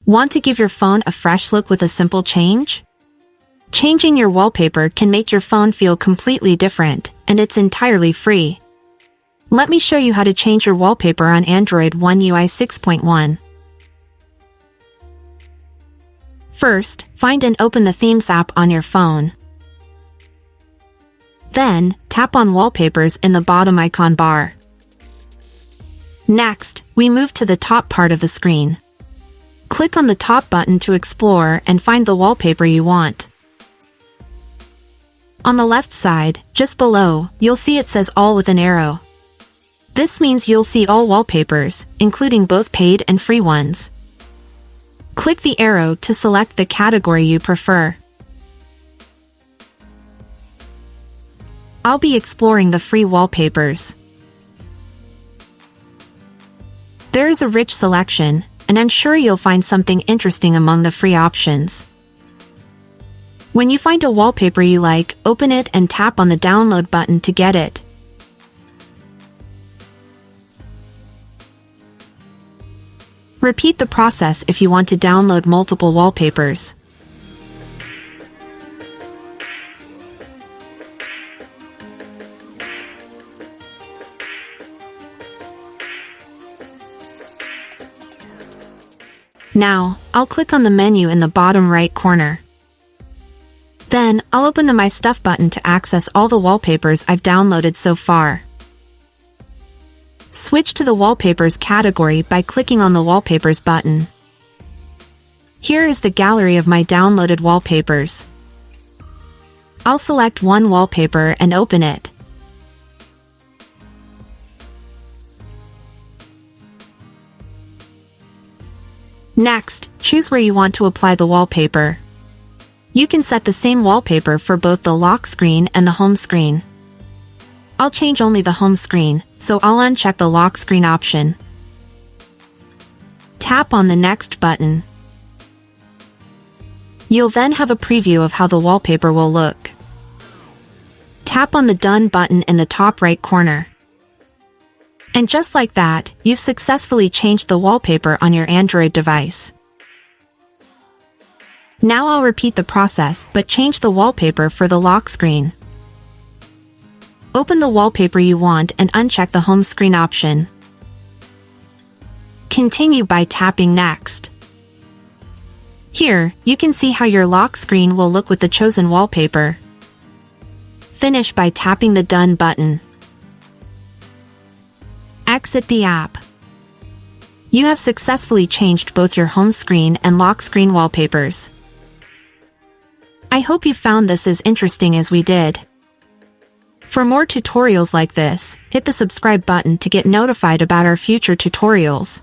Want to give your phone a fresh look with a simple change? Changing your wallpaper can make your phone feel completely different, and it's entirely free. Let me show you how to change your wallpaper on Android One UI 6.1. First, find and open the Themes app on your phone. Then, tap on Wallpapers in the bottom icon bar. Next, we move to the top part of the screen. Click on the top button to explore and find the wallpaper you want. On the left side, just below, you'll see it says All with an arrow. This means you'll see all wallpapers, including both paid and free ones. Click the arrow to select the category you prefer. I'll be exploring the free wallpapers. There is a rich selection, and I'm sure you'll find something interesting among the free options. When you find a wallpaper you like, open it and tap on the download button to get it. Repeat the process if you want to download multiple wallpapers. Now, I'll click on the menu in the bottom right corner. Then, I'll open the My Stuff button to access all the wallpapers I've downloaded so far. Switch to the Wallpapers category by clicking on the Wallpapers button. Here is the gallery of my downloaded wallpapers. I'll select one wallpaper and open it. Next, choose where you want to apply the wallpaper. You can set the same wallpaper for both the lock screen and the home screen. I'll change only the home screen, so I'll uncheck the lock screen option. Tap on the Next button. You'll then have a preview of how the wallpaper will look. Tap on the Done button in the top right corner. And just like that, you've successfully changed the wallpaper on your Android device. Now I'll repeat the process but change the wallpaper for the lock screen. Open the wallpaper you want and uncheck the home screen option. Continue by tapping Next. Here, you can see how your lock screen will look with the chosen wallpaper. Finish by tapping the Done button. Exit the app. You have successfully changed both your home screen and lock screen wallpapers. I hope you found this as interesting as we did. For more tutorials like this, hit the subscribe button to get notified about our future tutorials.